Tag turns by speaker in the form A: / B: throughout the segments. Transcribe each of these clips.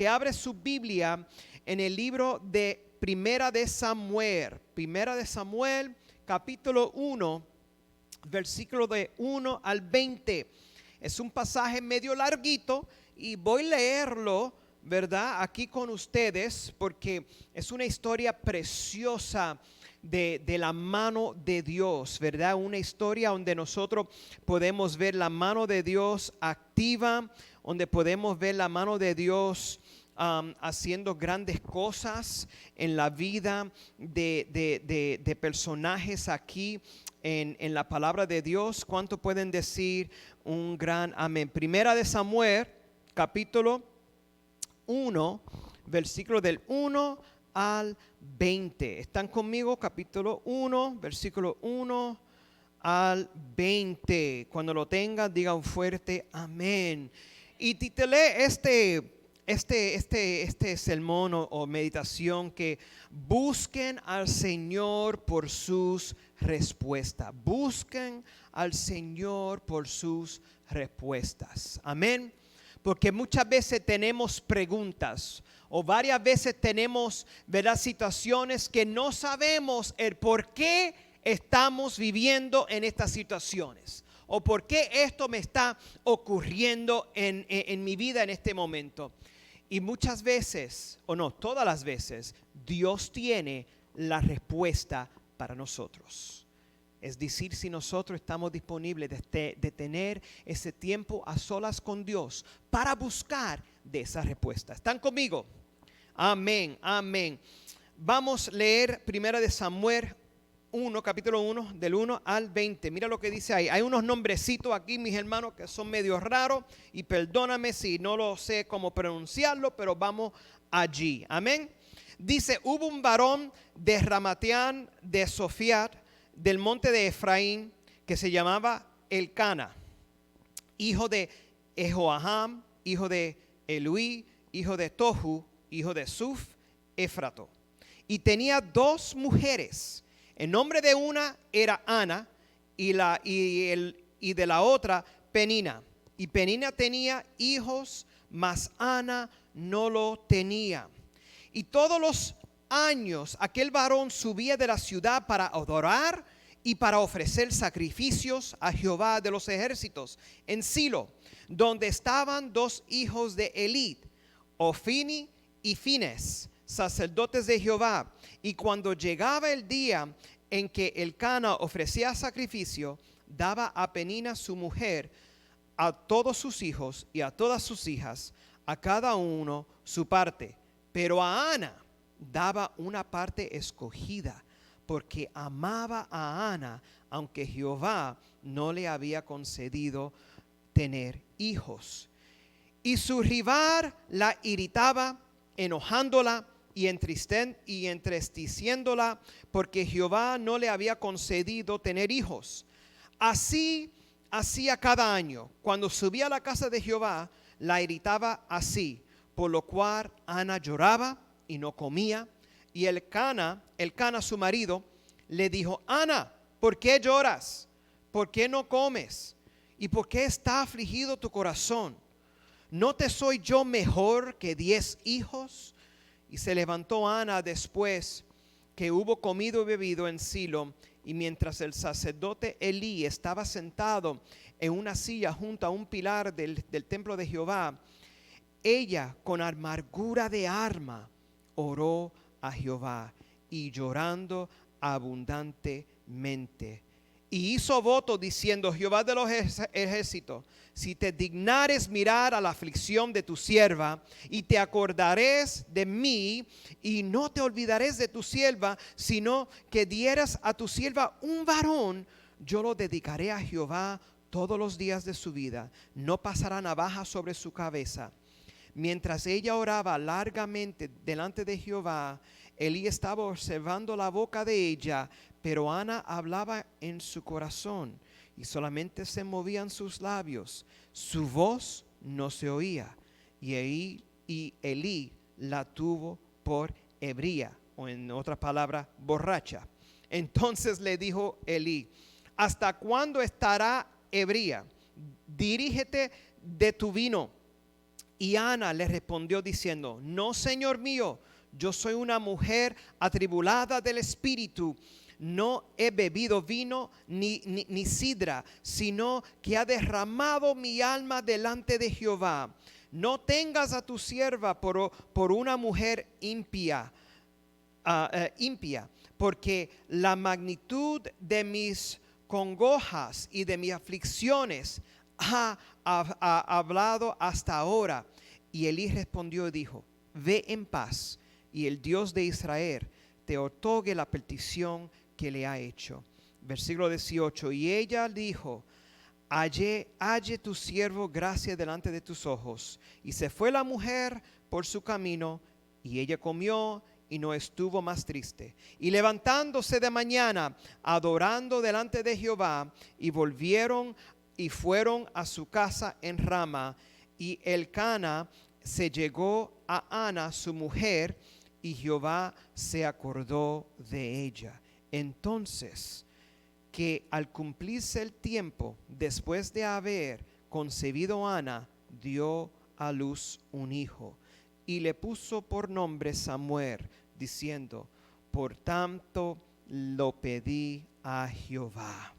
A: que abre su Biblia en el libro de Primera de Samuel, capítulo 1, versículo de 1 al 20. Es un pasaje medio larguito y voy a leerlo, ¿verdad?, aquí con ustedes, porque es una historia preciosa de la mano de Dios, ¿verdad? Una historia donde nosotros podemos ver la mano de Dios activa, donde podemos ver la mano de Dios haciendo grandes cosas en la vida de personajes aquí en la palabra de Dios. ¿Cuánto pueden decir un gran amén? Primera de Samuel, capítulo 1, versículo del 1 al 20. ¿Están conmigo? Capítulo 1, versículo 1 al 20. Cuando lo tengan, diga un fuerte amén. Y titulé este sermón o meditación que busquen al Señor por sus respuestas. Busquen al Señor por sus respuestas. Amén. Porque muchas veces tenemos preguntas o varias veces tenemos, ¿verdad?, situaciones que no sabemos el por qué estamos viviendo en estas situaciones. O por qué esto me está ocurriendo en mi vida en este momento. Y muchas veces, o no, todas las veces, Dios tiene la respuesta para nosotros. Es decir, si nosotros estamos disponibles de tener ese tiempo a solas con Dios para buscar de esa respuesta. ¿Están conmigo? Amén, amén. Vamos a leer Primera de Samuel 1, capítulo 1, del 1 al 20. Mira lo que dice ahí. Hay unos nombrecitos aquí, mis hermanos, que son medio raros. Y perdóname si no lo sé cómo pronunciarlo, pero vamos allí. Amén. Dice, hubo un varón de Ramateán de Sofiat, del monte de Efraín, que se llamaba Elcana, hijo de Jehoaham, hijo de Eluí, hijo de Tohu, hijo de Suf, Éfrato. Y tenía dos mujeres. El nombre de una era Ana y de la otra Penina. Y Penina tenía hijos, mas Ana no lo tenía. Y todos los años aquel varón subía de la ciudad para adorar y para ofrecer sacrificios a Jehová de los ejércitos en Silo, donde estaban dos hijos de Elí, Ofni y Fines, sacerdotes de Jehová. Y cuando llegaba el día en que Elcana ofrecía sacrificio, daba a Penina su mujer, a todos sus hijos y a todas sus hijas, a cada uno su parte. Pero a Ana daba una parte escogida, porque amaba a Ana, aunque Jehová no le había concedido tener hijos. Y su rival la irritaba, enojándola y entristeciéndola, porque Jehová no le había concedido tener hijos. Así hacía cada año. Cuando subía a la casa de Jehová, la irritaba así, por lo cual Ana lloraba y no comía. Y Elcana, su marido, le dijo, Ana, ¿por qué lloras? ¿Por qué no comes? ¿Y por qué está afligido tu corazón? ¿No te soy yo mejor que 10 hijos? Y se levantó Ana después que hubo comido y bebido en Silo, y mientras el sacerdote Elí estaba sentado en una silla junto a un pilar del templo de Jehová, ella con amargura de alma oró a Jehová y llorando abundantemente. Y hizo voto diciendo, Jehová de los ejércitos, si te dignares mirar a la aflicción de tu sierva, y te acordares de mí, y no te olvidares de tu sierva, sino que dieras a tu sierva un varón, yo lo dedicaré a Jehová todos los días de su vida. No pasará navaja sobre su cabeza. Mientras ella oraba largamente delante de Jehová, Elí estaba observando la boca de ella, pero Ana hablaba en su corazón y solamente se movían sus labios. Su voz no se oía. Y Elí la tuvo por ebria, o en otras palabras, borracha. Entonces le dijo Elí, ¿hasta cuándo estará ebria? Dirígete de tu vino. Y Ana le respondió diciendo: no, señor mío, yo soy una mujer atribulada del espíritu. No he bebido vino ni sidra, sino que ha derramado mi alma delante de Jehová. No tengas a tu sierva por una mujer impía, porque la magnitud de mis congojas y de mis aflicciones ha hablado hasta ahora. Y Elí respondió y dijo: ve en paz, y el Dios de Israel te otorgue la petición que le ha hecho. Versículo 18. Y ella dijo: halle tu siervo gracia delante de tus ojos. Y se fue la mujer por su camino, y ella comió y no estuvo más triste. Y levantándose de mañana, adorando delante de Jehová, y volvieron y fueron a su casa en Rama. Y Elcana se llegó a Ana, su mujer, y Jehová se acordó de ella. Entonces, que al cumplirse el tiempo, después de haber concebido Ana, dio a luz un hijo, y le puso por nombre Samuel, diciendo: por tanto lo pedí a Jehová.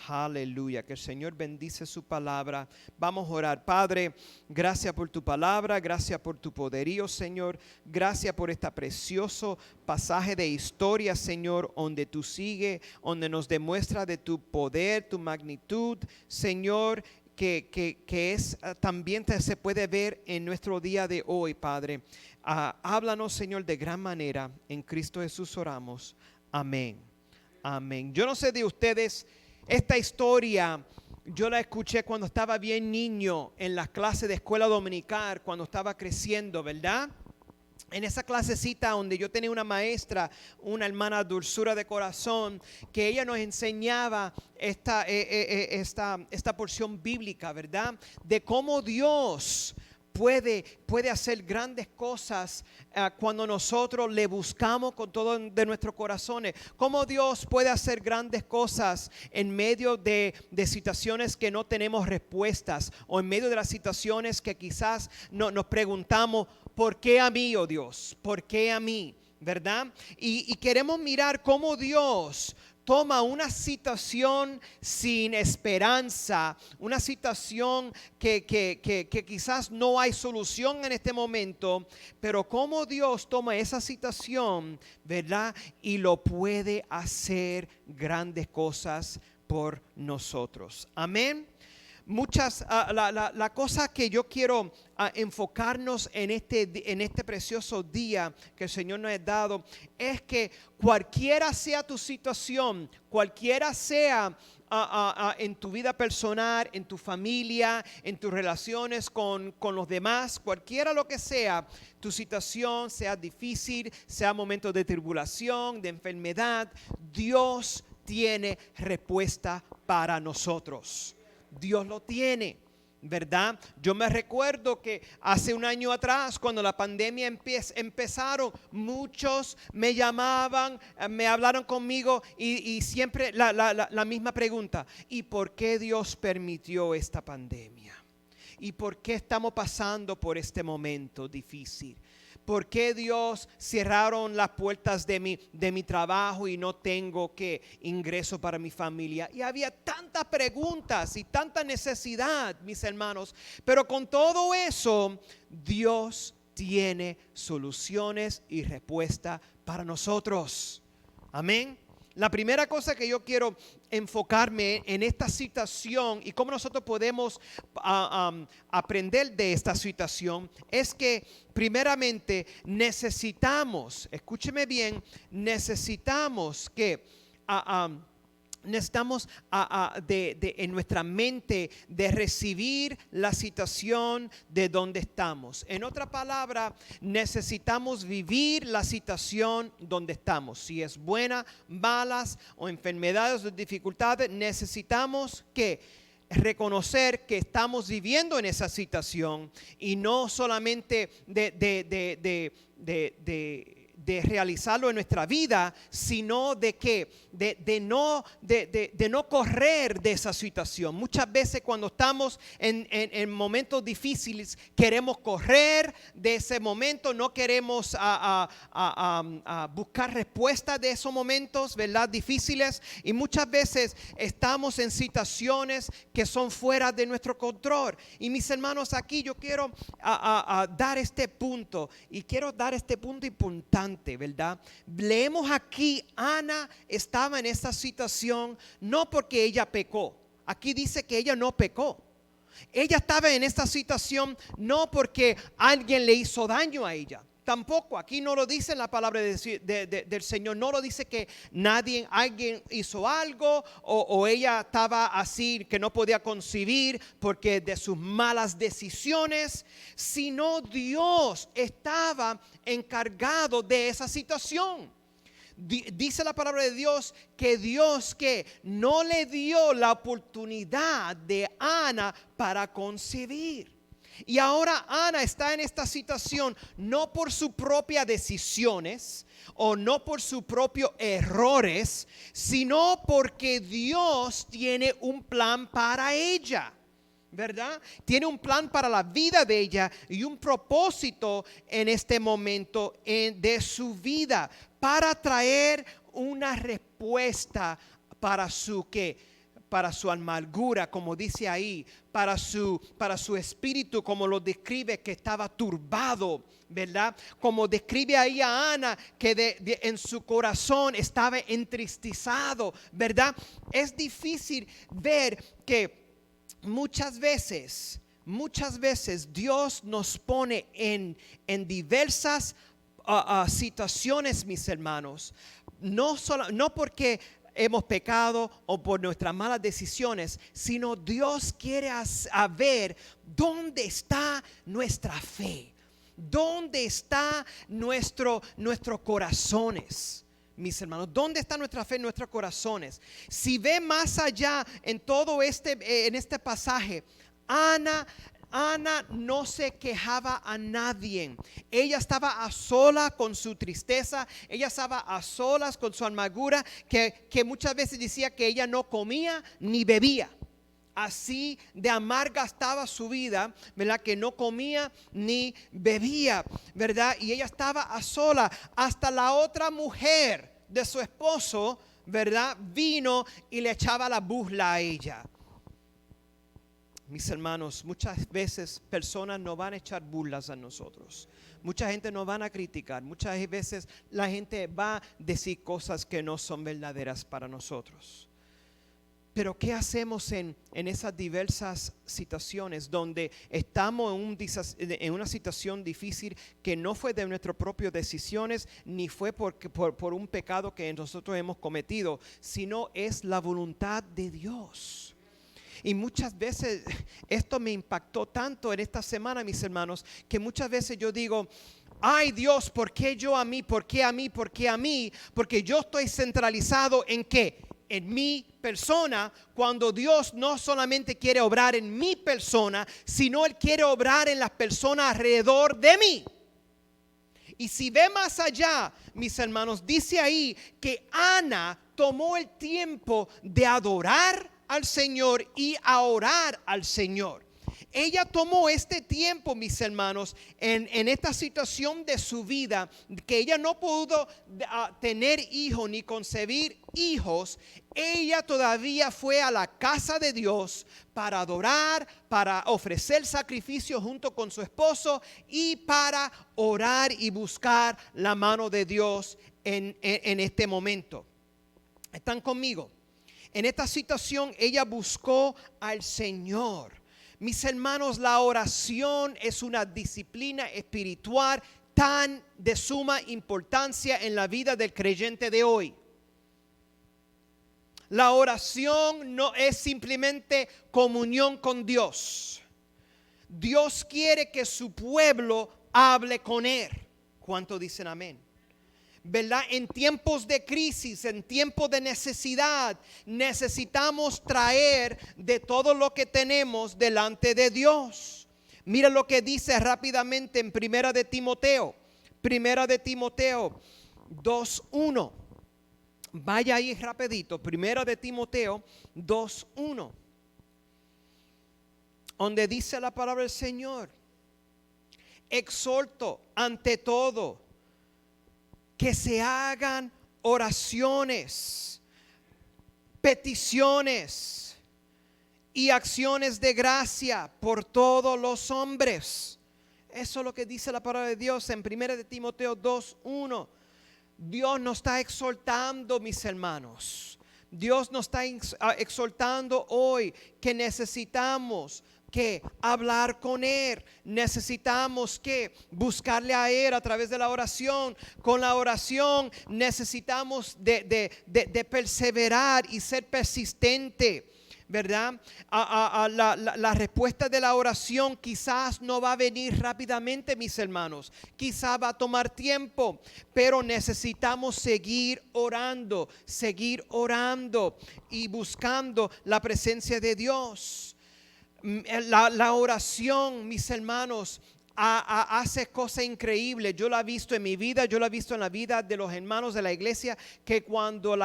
A: Aleluya, que el Señor bendice su palabra. Vamos a orar. Padre, gracias por tu palabra, gracias por tu poderío, Señor. Gracias por este precioso pasaje de historia, Señor, donde tú sigues, donde nos demuestra de tu poder, tu magnitud, Señor, que es también se puede ver en nuestro día de hoy, Padre. Háblanos, Señor, de gran manera. En Cristo Jesús oramos. Amén. Amén. Yo no sé de ustedes, esta historia yo la escuché cuando estaba bien niño en las clases de escuela dominical, cuando estaba creciendo, ¿verdad? En esa clasecita donde yo tenía una maestra, una hermana dulzura de corazón, que ella nos enseñaba esta porción bíblica, ¿verdad? De cómo Dios puede hacer grandes cosas cuando nosotros le buscamos con todo de nuestros corazones. Cómo Dios puede hacer grandes cosas en medio de situaciones que no tenemos respuestas, o en medio de las situaciones que quizás nos preguntamos: ¿por qué a mí, oh Dios? ¿Por qué a mí? ¿Verdad? Y queremos mirar cómo Dios toma una situación sin esperanza, una situación que quizás no hay solución en este momento, pero cómo Dios toma esa situación, ¿verdad? Y lo puede hacer grandes cosas por nosotros. Amén. La cosa que yo quiero enfocarnos en este precioso día que el Señor nos ha dado es que cualquiera sea tu situación, cualquiera sea en tu vida personal, en tu familia, en tus relaciones con los demás, cualquiera lo que sea tu situación, sea difícil, sea momento de tribulación, de enfermedad, Dios tiene respuesta para nosotros. Dios lo tiene, ¿verdad? Yo me recuerdo que hace un año atrás, cuando la pandemia empezaron, muchos me llamaban, me hablaron conmigo y siempre la misma pregunta: ¿y por qué Dios permitió esta pandemia? ¿Y por qué estamos pasando por este momento difícil? ¿Por qué Dios cerraron las puertas de mi trabajo y no tengo ingreso para mi familia? Y había tantas preguntas y tanta necesidad, mis hermanos. Pero con todo eso, Dios tiene soluciones y respuesta para nosotros. Amén. La primera cosa que yo quiero enfocarme en esta situación y cómo nosotros podemos aprender de esta situación es que primeramente necesitamos, escúcheme bien, necesitamos que necesitamos en nuestra mente de recibir la situación de donde estamos. En otra palabra, necesitamos vivir la situación donde estamos. Si es buena, malas o enfermedades o dificultades, necesitamos que reconocer que estamos viviendo en esa situación y no solamente de de realizarlo en nuestra vida, sino de no correr de esa situación. Muchas veces cuando estamos en momentos difíciles, queremos correr de ese momento, no queremos buscar respuestas de esos momentos, ¿verdad? Difíciles, y muchas veces estamos en situaciones que son fuera de nuestro control. Y mis hermanos, aquí yo quiero dar este punto, y quiero dar este punto importante, ¿verdad? Leemos aquí, Ana estaba en esta situación no porque ella pecó. Aquí dice que ella no pecó. Ella estaba en esta situación no porque alguien le hizo daño a ella. Tampoco, aquí no lo dice en la palabra del Señor, no lo dice que alguien hizo algo o ella estaba así que no podía concebir porque de sus malas decisiones, sino Dios estaba encargado de esa situación. Dice la palabra de Dios que no le dio la oportunidad de Ana para concebir. Y ahora Ana está en esta situación no por sus propias decisiones o no por sus propios errores, sino porque Dios tiene un plan para ella, ¿verdad? Tiene un plan para la vida de ella y un propósito en este momento de su vida para traer una respuesta para su amargura, como dice ahí, para su espíritu, como lo describe, que estaba turbado, ¿verdad? Como describe ahí a Ana, que en su corazón estaba entristecido, ¿verdad? Es difícil ver que muchas veces Dios nos pone en diversas situaciones, mis hermanos, no porque hemos pecado o por nuestras malas decisiones, sino Dios quiere ver dónde está nuestra fe, dónde está nuestros corazones. Mis hermanos, ¿dónde está nuestra fe en nuestros corazones? Si ve más allá en todo en este pasaje, Ana no se quejaba a nadie. Ella estaba a solas con su tristeza. Ella estaba a solas con su amargura, que muchas veces decía que ella no comía ni bebía. Así de amarga estaba su vida, ¿verdad? Que no comía ni bebía, ¿verdad? Y ella estaba a sola. Hasta la otra mujer de su esposo, ¿verdad? Vino y le echaba la burla a ella. Mis hermanos, muchas veces personas nos van a echar burlas a nosotros. Mucha gente nos van a criticar. Muchas veces la gente va a decir cosas que no son verdaderas para nosotros. Pero ¿qué hacemos en esas diversas situaciones donde estamos en una situación difícil que no fue de nuestras propias decisiones ni fue por un pecado que nosotros hemos cometido, sino es la voluntad de Dios? Y muchas veces esto me impactó tanto en esta semana, mis hermanos, que muchas veces yo digo: ay Dios, ¿por qué yo a mí? ¿Por qué a mí? ¿Por qué a mí? Porque yo estoy centralizado en ¿qué? En mi persona, cuando Dios no solamente quiere obrar en mi persona, sino Él quiere obrar en las personas alrededor de mí. Y si ve más allá, mis hermanos, dice ahí que Ana tomó el tiempo de adorar al Señor y a orar al Señor. Ella tomó este tiempo, mis hermanos, en esta situación de su vida, que ella no pudo tener hijos ni concebir hijos. Ella todavía fue a la casa de Dios para adorar, para ofrecer sacrificio junto con su esposo y para orar y buscar la mano de Dios en este momento. ¿Están conmigo? En esta situación ella buscó al Señor. Mis hermanos, la oración es una disciplina espiritual tan de suma importancia en la vida del creyente de hoy. La oración no es simplemente comunión con Dios. Dios quiere que su pueblo hable con Él. ¿Cuántos dicen amén? ¿Verdad? En tiempos de crisis, en tiempos de necesidad, necesitamos traer de todo lo que tenemos delante de Dios. Mira lo que dice rápidamente en 1 de Timoteo Primera de Timoteo 2:1. Vaya ahí rapidito. Primera de Timoteo 2:1. Donde dice la palabra del Señor: exhorto ante todo que se hagan oraciones, peticiones y acciones de gracia por todos los hombres. Eso es lo que dice la palabra de Dios en 1 de Timoteo 2:1. Dios nos está exhortando, mis hermanos. Dios nos está exhortando hoy que necesitamos que hablar con Él. Necesitamos que buscarle a Él a través de la oración. Con la oración necesitamos de perseverar y ser persistente, ¿verdad? La respuesta de la oración quizás no va a venir rápidamente, mis hermanos. Quizás va a tomar tiempo, pero necesitamos seguir orando y buscando la presencia de Dios. La oración, mis hermanos, hace cosas increíbles. Yo la he visto en mi vida, yo la he visto en la vida de los hermanos de la iglesia, que cuando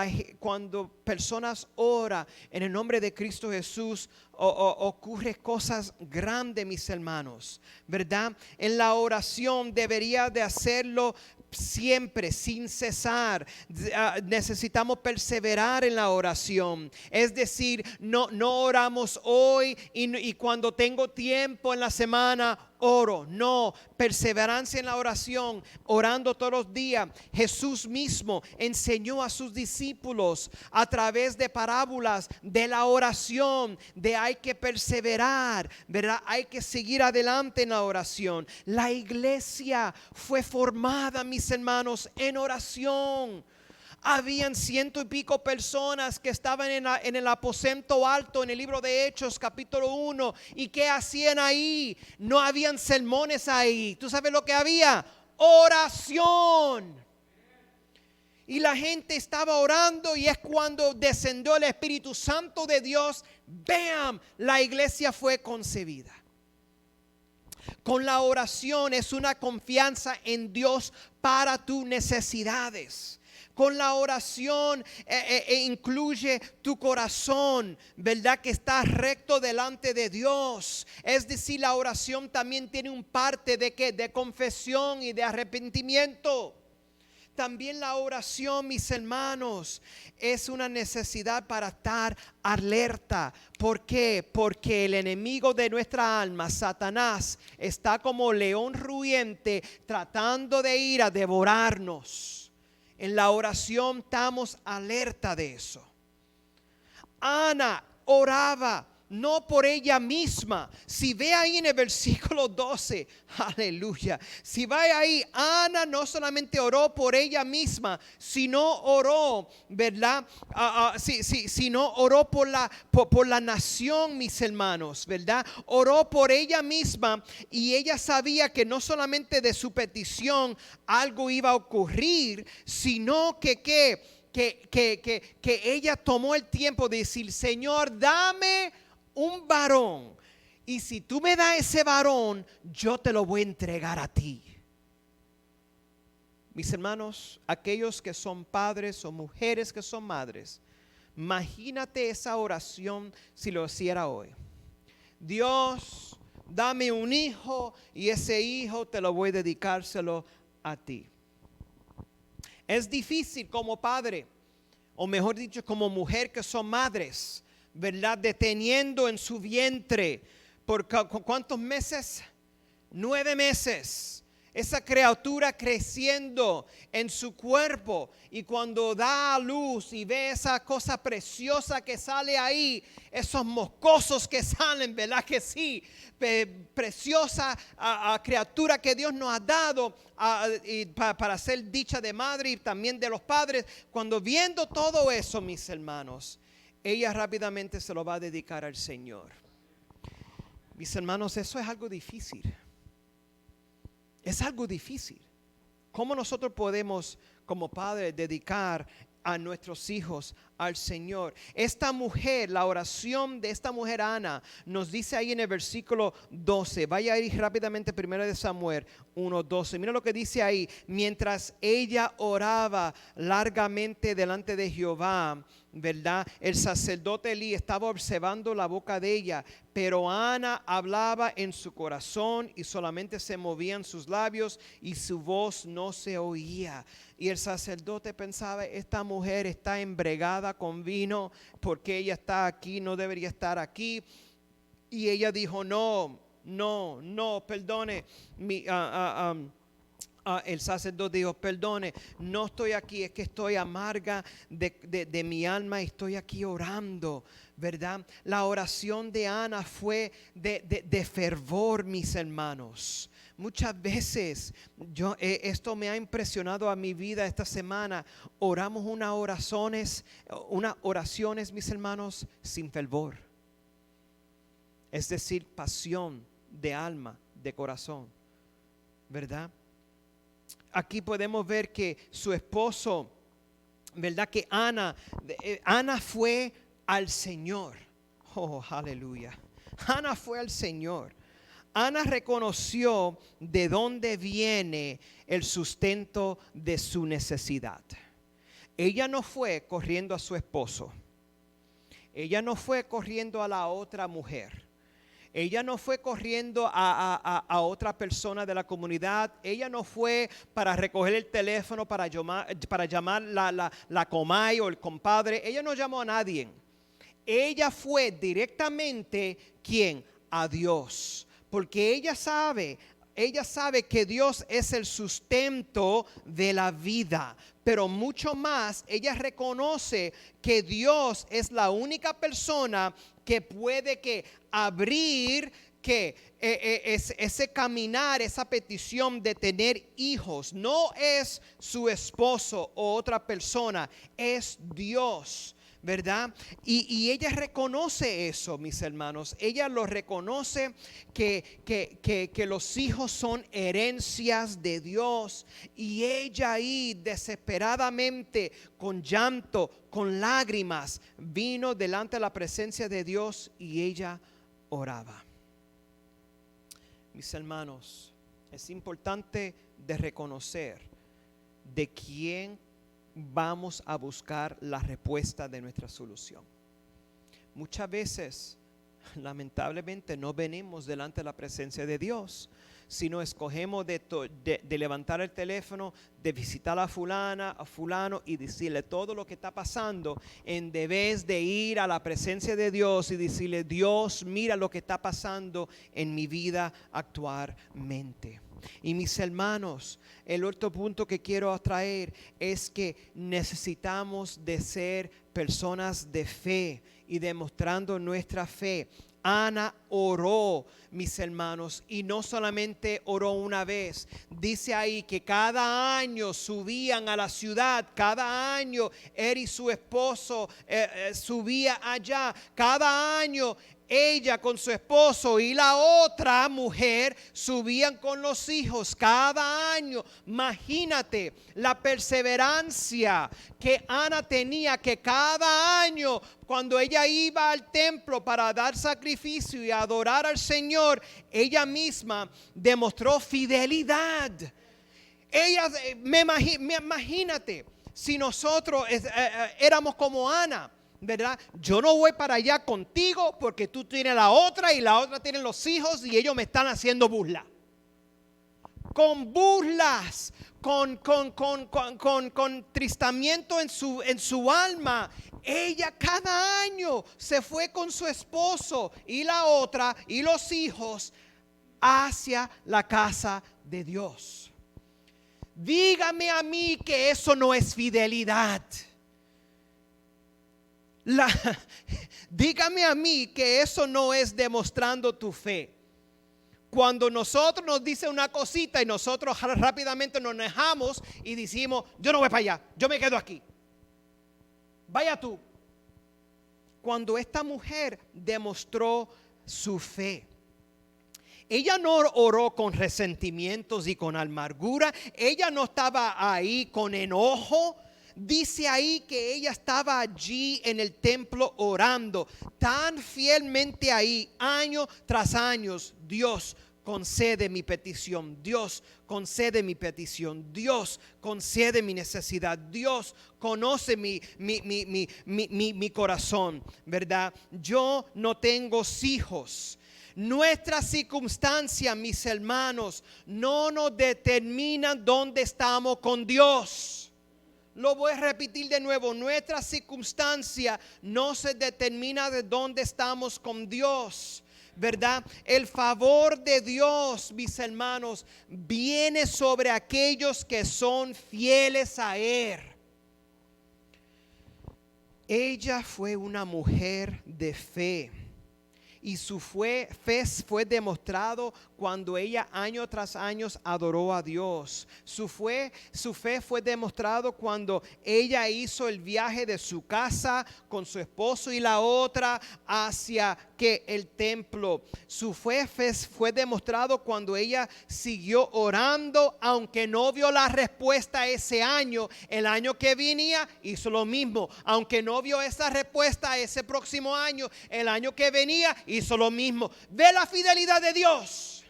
A: personas oran en el nombre de Cristo Jesús, ocurre cosas grandes, mis hermanos, ¿verdad? En la oración debería de hacerlo siempre, sin cesar. Necesitamos perseverar en la oración. Es decir, no oramos hoy y cuando tengo tiempo en la semana oro. No, perseverancia en la oración, orando todos los días. Jesús mismo enseñó a sus discípulos a través de parábolas de la oración, de hay que perseverar, ¿verdad? Hay que seguir adelante en la oración. La iglesia fue formada, mis hermanos, en oración. Habían 100 y pico personas que estaban en el aposento alto en el libro de Hechos capítulo 1. ¿Y qué hacían ahí? No habían sermones ahí. ¿Tú sabes lo que había? Oración. Y la gente estaba orando, y es cuando descendió el Espíritu Santo de Dios. Vean, la iglesia fue concebida. Con la oración es una confianza en Dios para tus necesidades. Con la oración incluye tu corazón, ¿verdad? Que está recto delante de Dios. Es decir, la oración también tiene un parte de confesión y de arrepentimiento. También la oración, mis hermanos, es una necesidad para estar alerta. ¿Por qué? Porque el enemigo de nuestra alma, Satanás, está como león rugiente tratando de ir a devorarnos. En la oración estamos alerta de eso. Ana oraba no por ella misma. Si ve ahí en el versículo 12, aleluya. Si va ahí, Ana no solamente oró por ella misma, sino oró, ¿verdad? Sino oró por la nación, mis hermanos, ¿verdad? Oró por ella misma, y ella sabía que no solamente de su petición algo iba a ocurrir, sino que ella tomó el tiempo de decir: Señor, dame un varón, y si tú me das ese varón, yo te lo voy a entregar a ti. Mis hermanos, aquellos que son padres o mujeres que son madres, imagínate esa oración si lo hiciera hoy. Dios, dame un hijo, y ese hijo te lo voy a dedicárselo a ti. Es difícil como padre, o mejor dicho, como mujer que son madres, ¿verdad? Deteniendo en su vientre por ¿cuántos meses? 9 meses. Esa criatura creciendo en su cuerpo, y cuando da a luz y ve esa cosa preciosa que sale ahí, esos moscosos que salen, ¿verdad que sí? Preciosa criatura que Dios nos ha dado para ser dicha de madre y también de los padres. Cuando viendo todo eso, mis hermanos, ella rápidamente se lo va a dedicar al Señor. Mis hermanos, eso es algo difícil. Es algo difícil. ¿Cómo nosotros podemos como padres dedicar a nuestros hijos al Señor. Esta mujer, la oración de esta mujer Ana, nos dice ahí en el versículo 12. Vaya a ir rápidamente 1 Samuel 1:12. Mira lo que dice ahí. Mientras ella oraba largamente delante de Jehová, ¿verdad? El sacerdote Elí estaba observando la boca de ella, pero Ana hablaba en su corazón y solamente se movían sus labios y su voz no se oía. Y el sacerdote pensaba, esta mujer está embregada con vino, porque ella está aquí, no debería estar aquí. Y ella dijo, no, perdone, el sacerdote dijo, perdone, no estoy aquí, es que estoy amarga de mi alma y estoy aquí orando, ¿verdad? La oración de Ana fue de fervor, mis hermanos. Muchas veces esto me ha impresionado a mi vida esta semana. Oramos unas oraciones, mis hermanos, sin fervor. Es decir, pasión de alma, de corazón, ¿verdad? Aquí podemos ver que su esposo, ¿verdad? Que Ana fue al Señor. Oh, aleluya. Ana fue al Señor. Ana reconoció de dónde viene el sustento de su necesidad. Ella no fue corriendo a su esposo. Ella no fue corriendo a la otra mujer. Ella no fue corriendo a otra persona de la comunidad. Ella no fue para recoger el teléfono para llamar la comay o el compadre. Ella no llamó a nadie. Ella fue directamente, ¿quién? A Dios. Porque ella sabe que Dios es el sustento de la vida. Pero mucho más, ella reconoce que Dios es la única persona que puede abrir ese caminar, esa petición de tener hijos. No es su esposo o otra persona, es Dios, ¿verdad? Y ella reconoce eso, mis hermanos. Ella lo reconoce que los hijos son herencias de Dios. Y ella ahí desesperadamente, con llanto, con lágrimas, vino delante de la presencia de Dios y ella oraba. Mis hermanos, es importante de reconocer de quién vamos a buscar la respuesta de nuestra solución. Muchas veces, lamentablemente, no venimos delante de la presencia de Dios, sino escogemos de levantar el teléfono, de visitar a fulana, a fulano y decirle todo lo que está pasando, en vez de ir a la presencia de Dios y decirle, Dios, mira lo que está pasando en mi vida actualmente. Y mis hermanos, el otro punto que quiero traer es que necesitamos de ser personas de fe y demostrando nuestra fe. Ana oró, mis hermanos, y no solamente oró una vez. Dice ahí que cada año subían a la ciudad, cada año él y su esposo subía allá, cada año ella con su esposo y la otra mujer subían con los hijos cada año. Imagínate la perseverancia que Ana tenía, que cada año cuando ella iba al templo para dar sacrificio y adorar al Señor, ella misma demostró fidelidad. Ella, imagínate si nosotros éramos como Ana, ¿verdad? Yo no voy para allá contigo porque tú tienes la otra y la otra tiene los hijos y ellos me están haciendo burla. Con burlas, con tristamiento en su alma. Ella cada año se fue con su esposo y la otra y los hijos hacia la casa de Dios. Dígame a mí que eso no es fidelidad. Dígame a mí que eso no es demostrando tu fe. Cuando nosotros nos dice una cosita y nosotros rápidamente nos enojamos y decimos, yo no voy para allá, yo me quedo aquí. Vaya tú. Cuando esta mujer demostró su fe, ella no oró con resentimientos y con amargura. Ella no estaba ahí con enojo. dice ahí que ella estaba allí en el templo orando tan fielmente ahí, año tras año. Dios, concede mi petición. Dios, concede mi petición. Dios, concede mi necesidad. Dios, conoce mi corazón, ¿verdad? Yo no tengo hijos. Nuestra circunstancia, mis hermanos, no nos determinan dónde estamos con Dios. Lo voy a repetir de nuevo. Nuestra circunstancia no se determina de dónde estamos con Dios, ¿verdad? El favor de Dios, mis hermanos, viene sobre aquellos que son fieles a Él. Ella fue una mujer de fe. Y su fe fue demostrado cuando ella año tras año adoró a Dios. Su fe fue demostrado cuando ella hizo el viaje de su casa con su esposo y la otra hacia el templo. Su fe fue demostrado cuando ella siguió orando, aunque no vio la respuesta ese año. El año que venía hizo lo mismo, aunque no vio esa respuesta ese próximo año. El año que venía hizo lo mismo. Ve la fidelidad de Dios.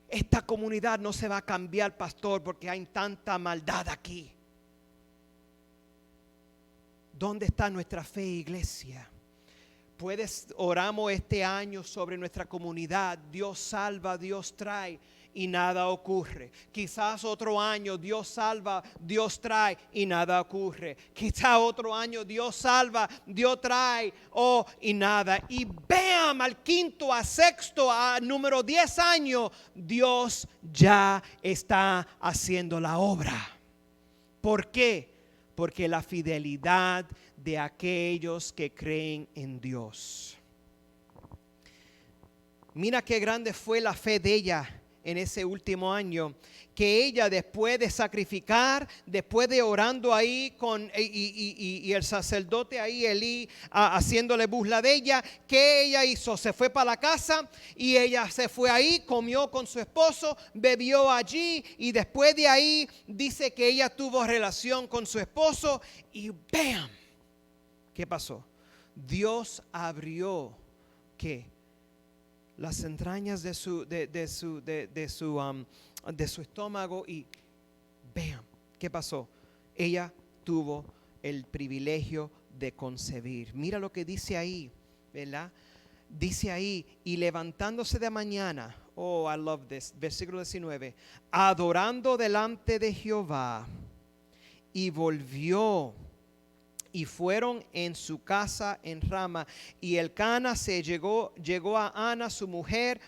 A: Esta comunidad no se va a cambiar, pastor, porque hay tanta maldad aquí. ¿Dónde está nuestra fe, iglesia? Oramos este año sobre nuestra comunidad. Dios salva, Dios trae y nada ocurre. Quizás otro año Dios salva, Dios trae y nada ocurre. Quizás otro año Dios salva, Dios trae y nada. Y vean, al quinto, a sexto, a número 10 años, Dios ya está haciendo la obra. ¿Por qué? Porque la fidelidad de aquellos que creen en Dios. Mira qué grande fue la fe de ella en ese último año, que ella, después de sacrificar, después de orando ahí y el sacerdote ahí, Elí, haciéndole burla de ella, ¿qué ella hizo? Se fue para la casa y ella se fue ahí, comió con su esposo, bebió allí, y después de ahí dice que ella tuvo relación con su esposo y ¡bam! ¿Qué pasó? Dios abrió, ¿qué? Las entrañas de su estómago y vean, ¿qué pasó? Ella tuvo el privilegio de concebir. Mira lo que dice ahí, ¿verdad? Dice ahí, y levantándose de mañana, oh, I love this, versículo 19, adorando delante de Jehová, y volvió. Y fueron en su casa en Rama. Y Elcana llegó a Ana, su mujer,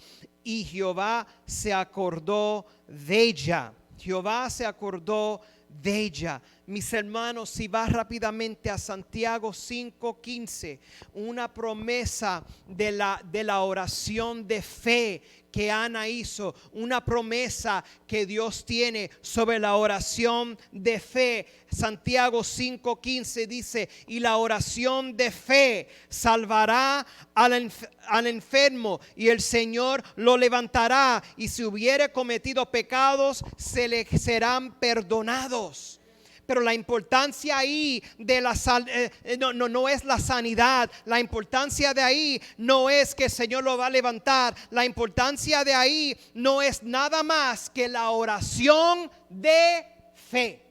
A: y Jehová se acordó de ella. Jehová se acordó de ella. Mis hermanos, si vas rápidamente a Santiago 5:15, una promesa de la oración de fe que Ana hizo, una promesa que Dios tiene sobre la oración de fe. Santiago 5:15 dice, y la oración de fe salvará al enfermo, y el Señor lo levantará, y si hubiere cometido pecados, se le serán perdonados. Pero la importancia ahí de no es la sanidad. La importancia de ahí no es que el Señor lo va a levantar. La importancia de ahí no es nada más que la oración de fe.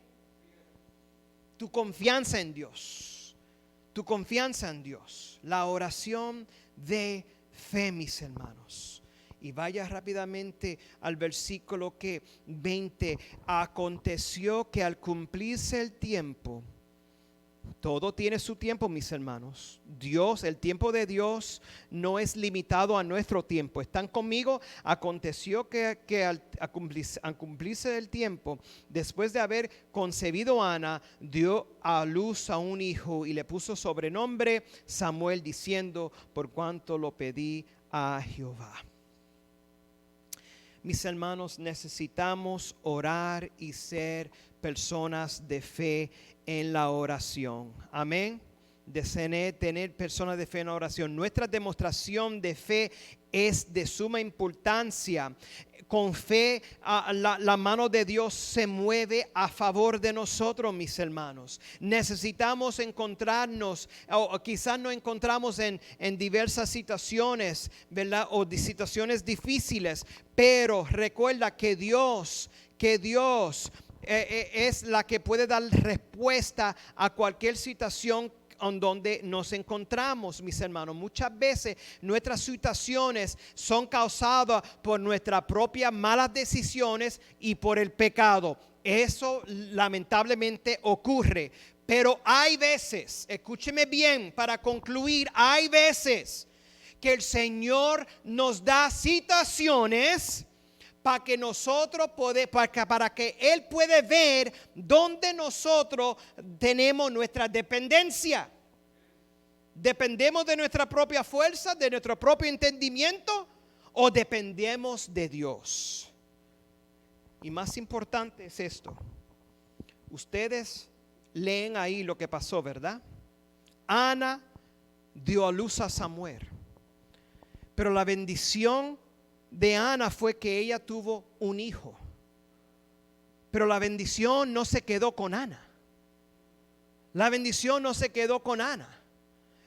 A: Tu confianza en Dios. Tu confianza en Dios. La oración de fe, mis hermanos. Y vaya rápidamente al versículo 20. Aconteció que al cumplirse el tiempo, todo tiene su tiempo, mis hermanos. El tiempo de Dios no es limitado a nuestro tiempo. ¿Están conmigo? Aconteció que al cumplirse el tiempo, después de haber concebido Ana, dio a luz a un hijo y le puso sobrenombre Samuel, diciendo, por cuanto lo pedí a Jehová. Mis hermanos, necesitamos orar y ser personas de fe en la oración. Amén. De tener personas de fe en la oración. Nuestra demostración de fe es de suma importancia. Con fe, la mano de Dios se mueve a favor de nosotros, mis hermanos. Necesitamos encontrarnos, o quizás nos encontramos en diversas situaciones, ¿verdad? O de situaciones difíciles, pero recuerda que Dios es la que puede dar respuesta a cualquier situación en donde nos encontramos, mis hermanos. Muchas veces nuestras situaciones son causadas por nuestras propias malas decisiones y por el pecado. Eso lamentablemente ocurre. Pero hay veces, escúcheme bien para concluir, hay veces que el Señor nos da situaciones para que nosotros para que Él puede ver dónde nosotros tenemos nuestra dependencia. ¿Dependemos de nuestra propia fuerza, de nuestro propio entendimiento, o dependemos de Dios? Y más importante es esto. Ustedes leen ahí lo que pasó, ¿verdad? Ana dio a luz a Samuel, pero la bendición de Ana fue que ella tuvo un hijo. Pero la bendición no se quedó con Ana. La bendición no se quedó con Ana.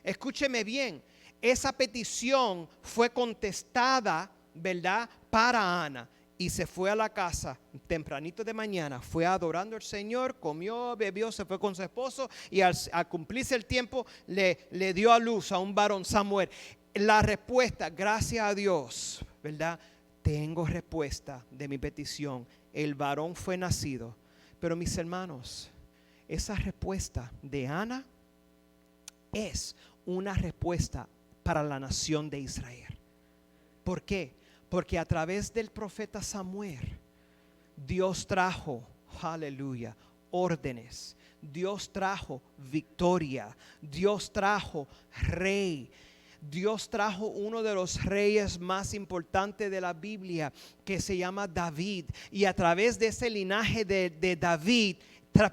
A: Escúcheme bien, esa petición fue contestada, ¿verdad? Para Ana. Y se fue a la casa tempranito de mañana, fue adorando al Señor, comió, bebió, se fue con su esposo y al cumplirse el tiempo le dio a luz a un varón, Samuel. La respuesta, gracias a Dios, ¿verdad? Tengo respuesta de mi petición. El varón fue nacido. Pero mis hermanos, esa respuesta de Ana es una respuesta para la nación de Israel. ¿Por qué? Porque a través del profeta Samuel, Dios trajo, aleluya, órdenes. Dios trajo victoria. Dios trajo rey. Dios trajo uno de los reyes más importantes de la Biblia, que se llama David. Y a través de ese linaje de David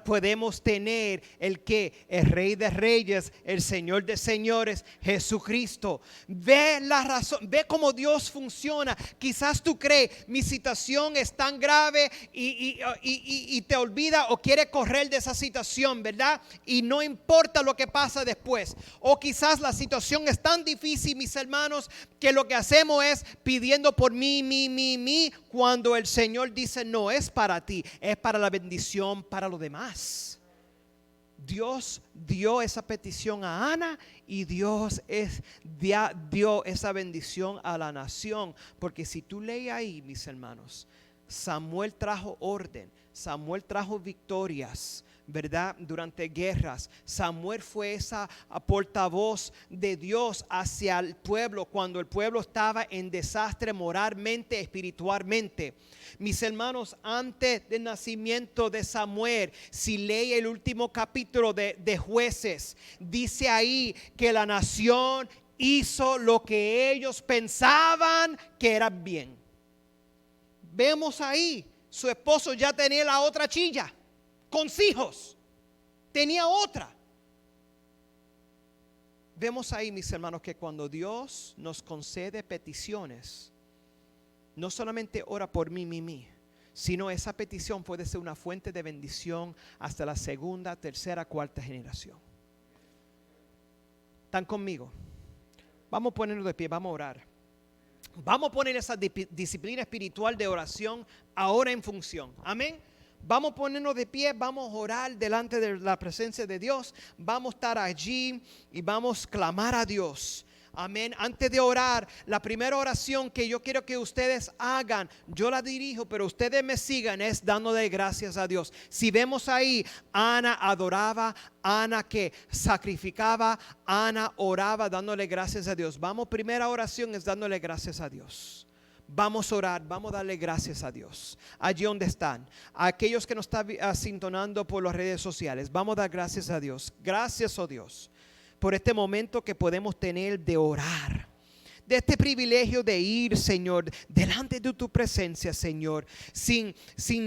A: podemos tener el rey de reyes, el Señor de señores, Jesucristo. Ve la razón, ve cómo Dios funciona. Quizás tú crees, mi situación es tan grave y te olvida o quiere correr de esa situación, ¿verdad? Y no importa lo que pasa después. O quizás la situación es tan difícil, mis hermanos, que lo que hacemos es pidiendo por mí, cuando el Señor dice, no es para ti, es para la bendición, para lo demás. Dios dio esa petición a Ana y Dios dio esa bendición a la nación. Porque si tú lees ahí, mis hermanos, Samuel trajo orden, Samuel trajo victorias, ¿verdad? Durante guerras. Samuel fue esa portavoz de Dios hacia el pueblo cuando el pueblo estaba en desastre moralmente, espiritualmente. Mis hermanos, antes del nacimiento de Samuel, si lee el último capítulo de Jueces, dice ahí que la nación hizo lo que ellos pensaban que era bien. Vemos ahí, su esposo ya tenía la otra chilla, con hijos, tenía otra. Vemos ahí, mis hermanos, que cuando Dios nos concede peticiones, no solamente ora por mí, sino esa petición puede ser una fuente de bendición hasta la segunda, tercera, cuarta generación. ¿Están conmigo? Vamos a ponernos de pie, vamos a orar. Vamos a poner esa disciplina espiritual de oración ahora en función. Amén. Vamos a ponernos de pie, vamos a orar delante de la presencia de Dios. Vamos a estar allí y vamos a clamar a Dios. Amén. Antes de orar, la primera oración que yo quiero que ustedes hagan, yo la dirijo, pero ustedes me sigan, es dándole gracias a Dios. Si vemos ahí, Ana adoraba, Ana que sacrificaba, Ana oraba dándole gracias a Dios. Vamos, primera oración es dándole gracias a Dios. Vamos a orar, vamos a darle gracias a Dios. Allí donde están, a aquellos que nos están sintonando por las redes sociales, vamos a dar gracias a Dios. Gracias, oh Dios, por este momento que podemos tener de orar, de este privilegio de ir, Señor, delante de tu presencia, Señor, sin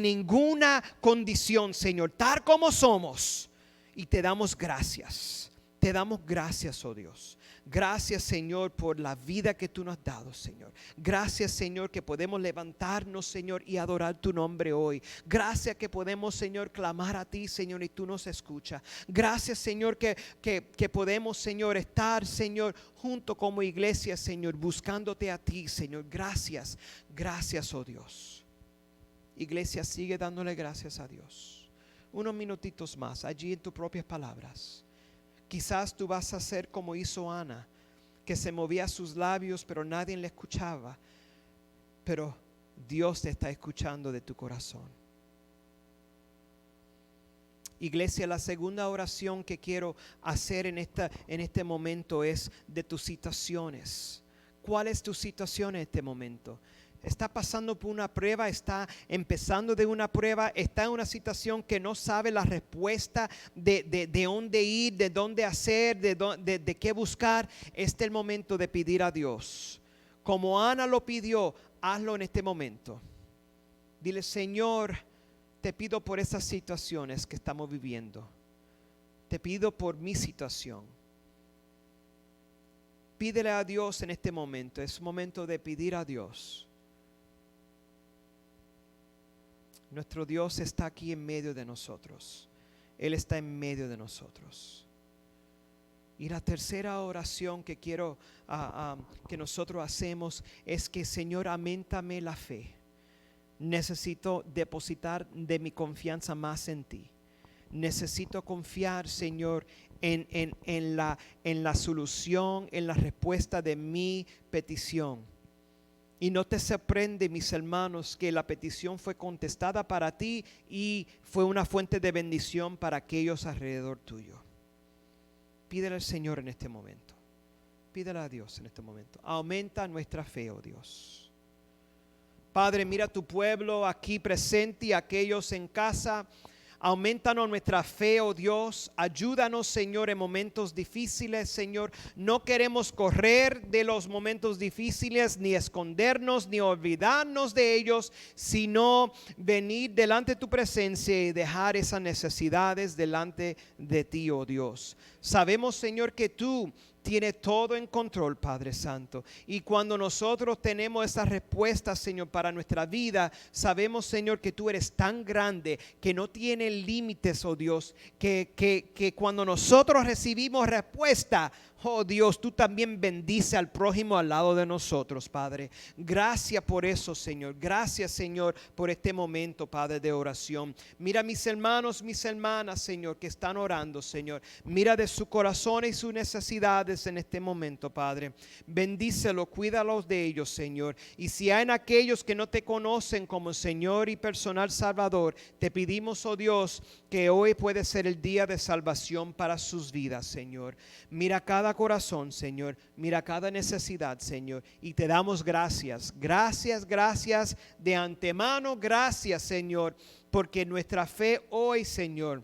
A: ninguna condición, Señor, tal como somos. Y te damos gracias. Te damos gracias, oh Dios. Gracias, Señor, por la vida que tú nos has dado, Señor. Gracias, Señor, que podemos levantarnos, Señor, y adorar tu nombre hoy. Gracias que podemos, Señor, clamar a ti, Señor, y tú nos escuchas. Gracias, Señor, que podemos, Señor, estar, Señor, junto como iglesia, Señor, buscándote a ti, Señor. Gracias, gracias, oh Dios. Iglesia, sigue dándole gracias a Dios. Unos minutitos más, allí en tus propias palabras. Quizás tú vas a ser como hizo Ana, que se movía sus labios, pero nadie le escuchaba. Pero Dios te está escuchando de tu corazón. Iglesia, la segunda oración que quiero hacer en este momento es de tus situaciones. ¿Cuál es tu situación en este momento? Está pasando por una prueba, está empezando de una prueba, está en una situación que no sabe la respuesta de dónde ir, de dónde hacer, de qué buscar. Este es el momento de pedir a Dios. Como Ana lo pidió, hazlo en este momento. Dile, Señor, te pido por esas situaciones que estamos viviendo. Te pido por mi situación. Pídele a Dios en este momento. Es momento de pedir a Dios. Nuestro Dios está aquí en medio de nosotros. Él está en medio de nosotros. Y la tercera oración que quiero que nosotros hacemos es que, Señor, auméntame la fe. Necesito depositar de mi confianza más en ti. Necesito confiar, Señor, en la solución, en la respuesta de mi petición. Y no te sorprende, mis hermanos, que la petición fue contestada para ti y fue una fuente de bendición para aquellos alrededor tuyo. Pídele al Señor en este momento. Pídele a Dios en este momento. Aumenta nuestra fe, oh Dios. Padre, mira tu pueblo aquí presente y aquellos en casa. Aumentanos nuestra fe, oh Dios. Ayúdanos, Señor, en momentos difíciles, Señor. No queremos correr de los momentos difíciles, ni escondernos, ni olvidarnos de ellos, sino venir delante de tu presencia y dejar esas necesidades delante de ti, oh Dios. Sabemos, Señor, que tú tiene todo en control, Padre Santo. Y cuando nosotros tenemos esa respuesta, Señor, para nuestra vida, sabemos, Señor, que tú eres tan grande, que no tiene límites, oh Dios, que cuando nosotros recibimos respuesta, oh Dios, tú también bendice al prójimo al lado de nosotros, Padre. Gracias por eso, Señor. Gracias, Señor, por este momento, Padre, de oración. Mira mis hermanos, mis hermanas, Señor, que están orando, Señor. Mira de su corazón y sus necesidades en este momento, Padre. Bendícelos, cuídalos de ellos, Señor. Y si hay aquellos que no te conocen como Señor y personal Salvador, te pedimos, oh Dios, que hoy puede ser el día de salvación para sus vidas, Señor. Mira cada corazón, Señor. Mira cada necesidad, Señor. Y te damos gracias. Gracias, gracias de antemano. Gracias, Señor, porque nuestra fe hoy, Señor,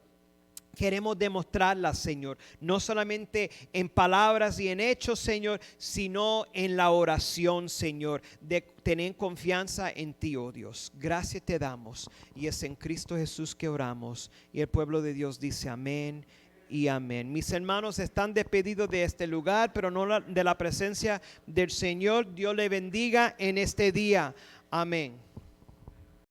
A: queremos demostrarla, Señor, no solamente en palabras y en hechos, Señor, sino en la oración, Señor, de tener confianza en ti, oh Dios. Gracias te damos, y es en Cristo Jesús que oramos, y el pueblo de Dios dice amén y amén. Mis hermanos están despedidos de este lugar, pero no de la presencia del Señor. Dios le bendiga en este día. Amén.